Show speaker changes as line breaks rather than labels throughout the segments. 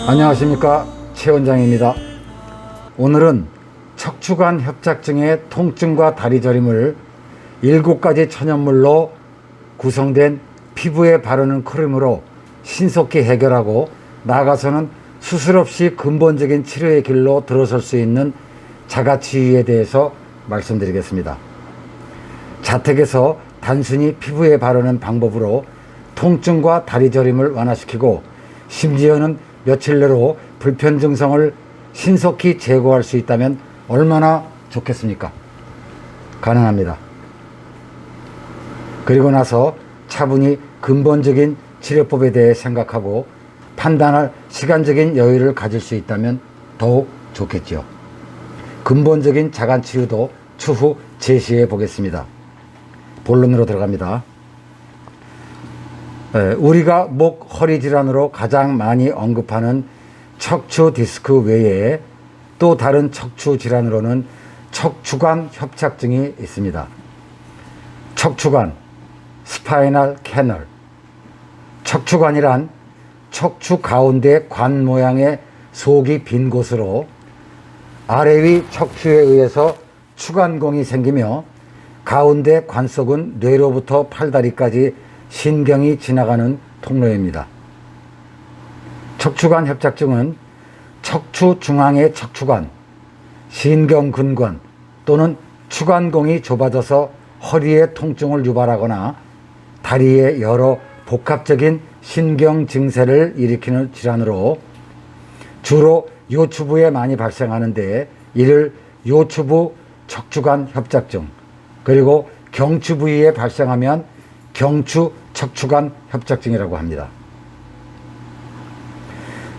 안녕하십니까, 최 원장입니다. 오늘은 척추관 협착증의 통증과 다리 저림을 7가지 천연물로 구성된 피부에 바르는 크림으로 신속히 해결하고 나아가서는 수술 없이 근본적인 치료의 길로 들어설 수 있는 자가치유에 대해서 말씀드리겠습니다. 자택에서 단순히 피부에 바르는 방법으로 통증과 다리 저림을 완화시키고 심지어는 며칠 내로 불편 증상을 신속히 제거할 수 있다면 얼마나 좋겠습니까? 가능합니다. 그리고 나서 차분히 근본적인 치료법에 대해 생각하고 판단할 시간적인 여유를 가질 수 있다면 더욱 좋겠지요. 근본적인 자가치유도 추후 제시해 보겠습니다. 본론으로 들어갑니다. 우리가 목, 허리 질환으로 가장 많이 언급하는 척추 디스크 외에 또 다른 척추 질환으로는 척추관 협착증이 있습니다. 척추관, 스파이널 캐널. 척추관이란 척추 가운데 관 모양의 속이 빈 곳으로 아래 위 척추에 의해서 추간공이 생기며 가운데 관 속은 뇌로부터 팔다리까지 신경이 지나가는 통로입니다. 척추관 협착증은 척추 중앙의 척추관, 신경근관 또는 추간공이 좁아져서 허리에 통증을 유발하거나 다리에 여러 복합적인 신경 증세를 일으키는 질환으로 주로 요추부에 많이 발생하는데 이를 요추부 척추관 협착증, 그리고 경추 부위에 발생하면 경추 척추관 협착증이라고 합니다.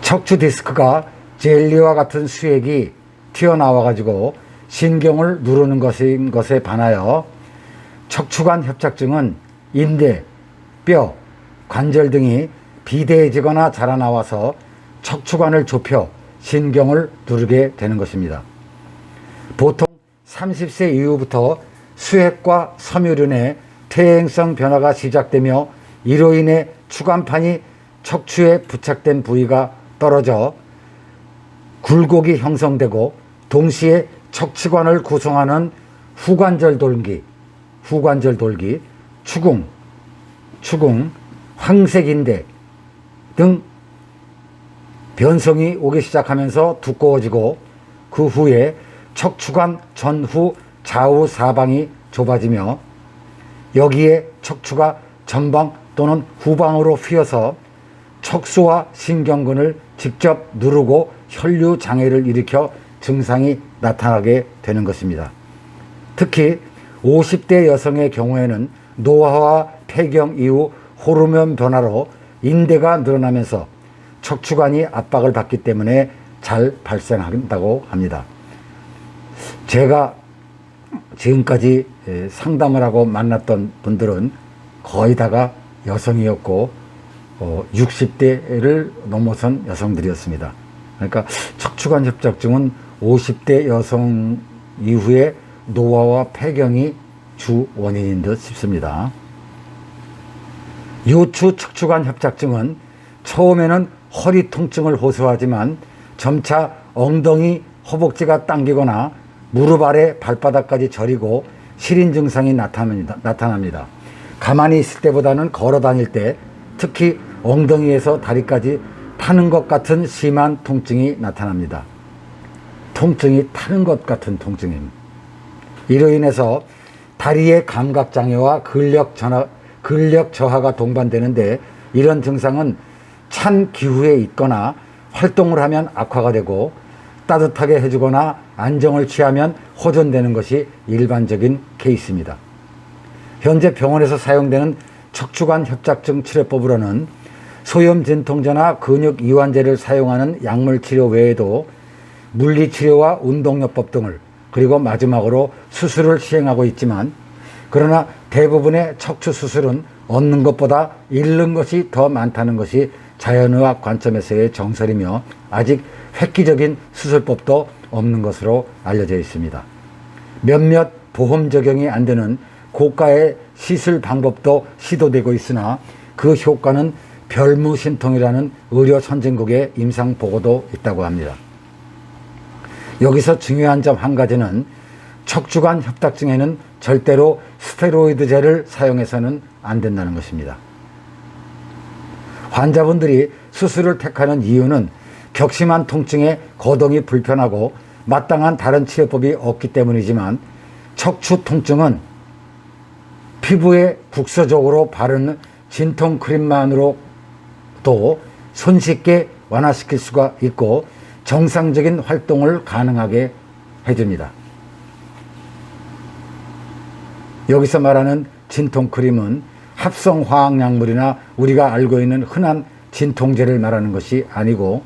척추 디스크가 젤리와 같은 수액이 튀어나와 가지고 신경을 누르는 것에 반하여 척추관 협착증은 인대, 뼈, 관절 등이 비대해지거나 자라나와서 척추관을 좁혀 신경을 누르게 되는 것입니다. 보통 30세 이후부터 수액과 섬유륜의 퇴행성 변화가 시작되며 이로 인해 추간판이 척추에 부착된 부위가 떨어져 굴곡이 형성되고 동시에 척추관을 구성하는 후관절 돌기, 추궁, 황색인대 등 변성이 오기 시작하면서 두꺼워지고 그 후에 척추관 전후 좌우 사방이 좁아지며 여기에 척추가 전방 또는 후방으로 휘어서 척수와 신경근을 직접 누르고 혈류 장애를 일으켜 증상이 나타나게 되는 것입니다. 특히 50대 여성의 경우에는 노화와 폐경 이후 호르몬 변화로 인대가 늘어나면서 척추관이 압박을 받기 때문에 잘 발생한다고 합니다. 제가 지금까지 상담을 하고 만났던 분들은 거의 다가 여성이었고 60대를 넘어선 여성들이었습니다. 그러니까 척추관 협착증은 50대 여성 이후에 노화와 폐경이 주 원인인 듯 싶습니다. 요추 척추관 협착증은 처음에는 허리 통증을 호소하지만 점차 엉덩이, 허벅지가 당기거나 무릎 아래 발바닥까지 저리고 시린 증상이 나타납니다. 가만히 있을 때보다는 걸어 다닐 때 특히 엉덩이에서 다리까지 타는 것 같은 심한 통증이 나타납니다. 통증이 타는 것 같은 통증입니다. 이로 인해서 다리의 감각장애와 근력 저하가 동반되는데 이런 증상은 찬 기후에 있거나 활동을 하면 악화가 되고 따뜻하게 해주거나 안정을 취하면 호전되는 것이 일반적인 케이스입니다. 현재 병원에서 사용되는 척추관 협착증 치료법으로는 소염 진통제나 근육 이완제를 사용하는 약물 치료 외에도 물리치료와 운동요법 등을, 그리고 마지막으로 수술을 시행하고 있지만, 그러나 대부분의 척추 수술은 얻는 것보다 잃는 것이 더 많다는 것이 자연의학 관점에서의 정설이며 아직 획기적인 수술법도 없는 것으로 알려져 있습니다. 몇몇 보험 적용이 안 되는 고가의 시술 방법도 시도되고 있으나 그 효과는 별무신통이라는 의료 선진국의 임상 보고도 있다고 합니다. 여기서 중요한 점 한 가지는 척추관 협착증에는 절대로 스테로이드제를 사용해서는 안 된다는 것입니다. 환자분들이 수술을 택하는 이유는 격심한 통증에 거동이 불편하고 마땅한 다른 치료법이 없기 때문이지만 척추 통증은 피부에 국소적으로 바르는 진통 크림만으로도 손쉽게 완화시킬 수가 있고 정상적인 활동을 가능하게 해줍니다. 여기서 말하는 진통 크림은 합성 화학약물이나 우리가 알고 있는 흔한 진통제를 말하는 것이 아니고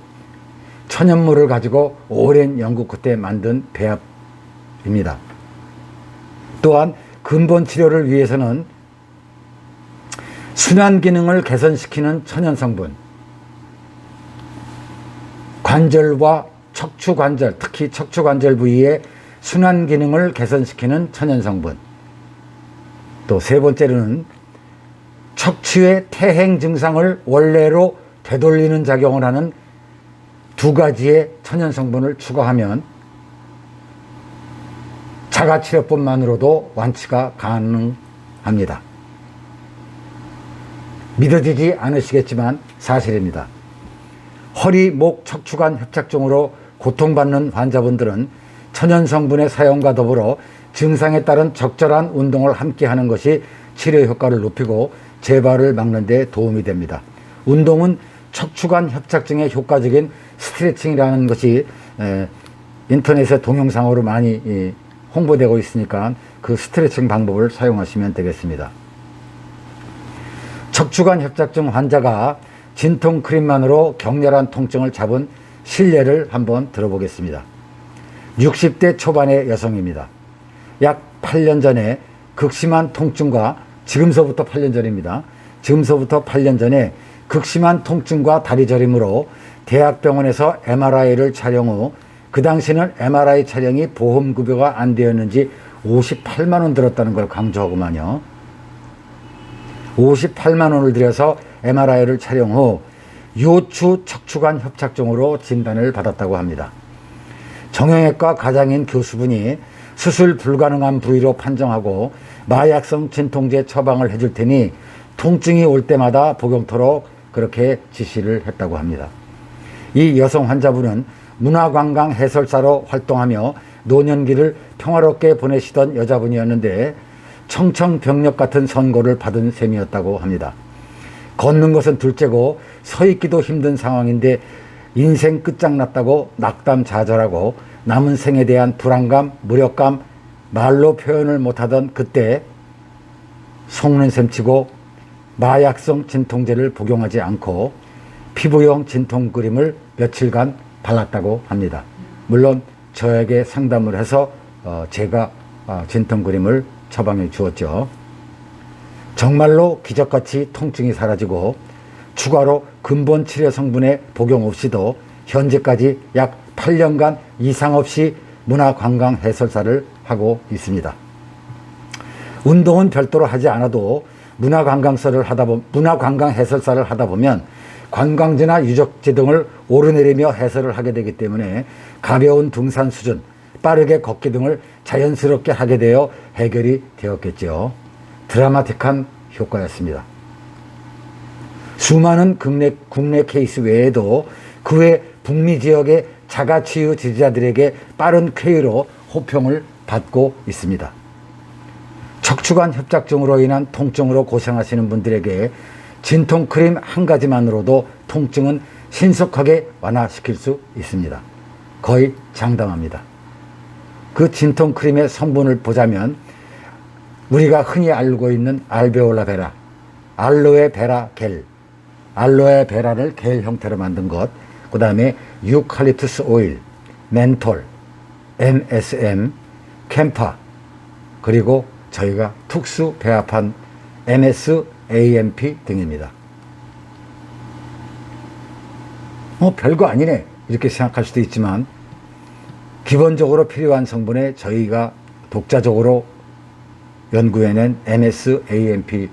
천연물을 가지고 오랜 연구 끝에 만든 배합입니다. 또한 근본 치료를 위해서는 순환 기능을 개선시키는 천연성분, 관절과 척추관절, 특히 척추관절 부위의 순환 기능을 개선시키는 천연성분, 또 세 번째로는 척추의 퇴행 증상을 원래로 되돌리는 작용을 하는 두 가지의 천연성분을 추가하면 자가치료법만으로도 완치가 가능합니다. 믿어지지 않으시겠지만 사실입니다. 허리, 목, 척추관 협착증으로 고통받는 환자분들은 천연성분의 사용과 더불어 증상에 따른 적절한 운동을 함께 하는 것이 치료 효과를 높이고 재발을 막는 데 도움이 됩니다. 운동은 척추관 협착증에 효과적인 스트레칭이라는 것이 인터넷에 동영상으로 많이 홍보되고 있으니까 그 스트레칭 방법을 사용하시면 되겠습니다. 척추관 협착증 환자가 진통 크림만으로 격렬한 통증을 잡은 실례를 한번 들어보겠습니다. 60대 초반의 여성입니다. 약 8년 전에 극심한 통증과 지금서부터 8년 전입니다. 지금서부터 8년 전에 극심한 통증과 다리 저림으로 대학병원에서 MRI를 촬영 후 그 당시는 MRI 촬영이 보험급여가 안 되었는지 58만 원 들었다는 걸 강조하고만요. 58만 원을 들여서 MRI를 촬영 후 요추 척추관 협착증으로 진단을 받았다고 합니다. 정형외과 과장인 교수분이 수술 불가능한 부위로 판정하고 마약성 진통제 처방을 해줄 테니 통증이 올 때마다 복용토록 그렇게 지시를 했다고 합니다. 이 여성 환자분은 문화관광 해설사로 활동하며 노년기를 평화롭게 보내시던 여자분이었는데 청천벽력 같은 선고를 받은 셈이었다고 합니다. 걷는 것은 둘째고 서 있기도 힘든 상황인데 인생 끝장났다고 낙담좌절하고 남은 생에 대한 불안감, 무력감, 말로 표현을 못하던 그때 속는 셈치고 마약성 진통제를 복용하지 않고 피부용 진통 크림을 며칠간 발랐다고 합니다. 물론 저에게 상담을 해서 제가 진통 크림을 처방해 주었죠. 정말로 기적같이 통증이 사라지고 추가로 근본 치료 성분의 복용 없이도 현재까지 약 8년간 이상 없이 문화관광 해설사를 하고 있습니다. 운동은 별도로 하지 않아도 문화관광 해설사를 하다 보면 관광지나 유적지 등을 오르내리며 해설을 하게 되기 때문에 가벼운 등산 수준, 빠르게 걷기 등을 자연스럽게 하게 되어 해결이 되었겠죠. 드라마틱한 효과였습니다. 수많은 국내 케이스 외에도 그 외 북미 지역의 자가치유 지지자들에게 빠른 쾌유로 호평을 받고 있습니다. 척추관 협착증으로 인한 통증으로 고생하시는 분들에게 진통 크림 한 가지만으로도 통증은 신속하게 완화시킬 수 있습니다. 거의 장담합니다. 그 진통 크림의 성분을 보자면 우리가 흔히 알고 있는 알베올라 베라, 알로에 베라 겔, 알로에 베라를 겔 형태로 만든 것, 그 다음에 유칼립투스 오일, 멘톨, MSM, 캠파, 그리고 저희가 특수 배합한 MSAMP 등입니다. 별거 아니네 이렇게 생각할 수도 있지만 기본적으로 필요한 성분에 저희가 독자적으로 연구해낸 MSAMP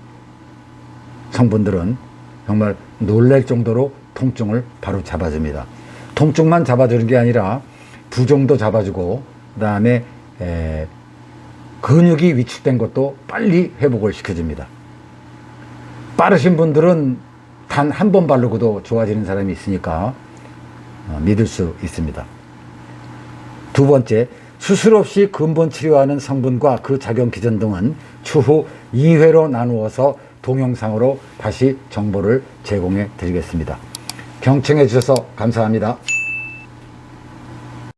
성분들은 정말 놀랄 정도로 통증을 바로 잡아줍니다. 통증만 잡아주는 게 아니라 부종도 잡아주고 그다음에 근육이 위축된 것도 빨리 회복을 시켜줍니다. 빠르신 분들은 단 한 번 바르고도 좋아지는 사람이 있으니까 믿을 수 있습니다. 두 번째, 수술 없이 근본 치료하는 성분과 그 작용 기전 등은 추후 2회로 나누어서 동영상으로 다시 정보를 제공해 드리겠습니다. 경청해 주셔서 감사합니다.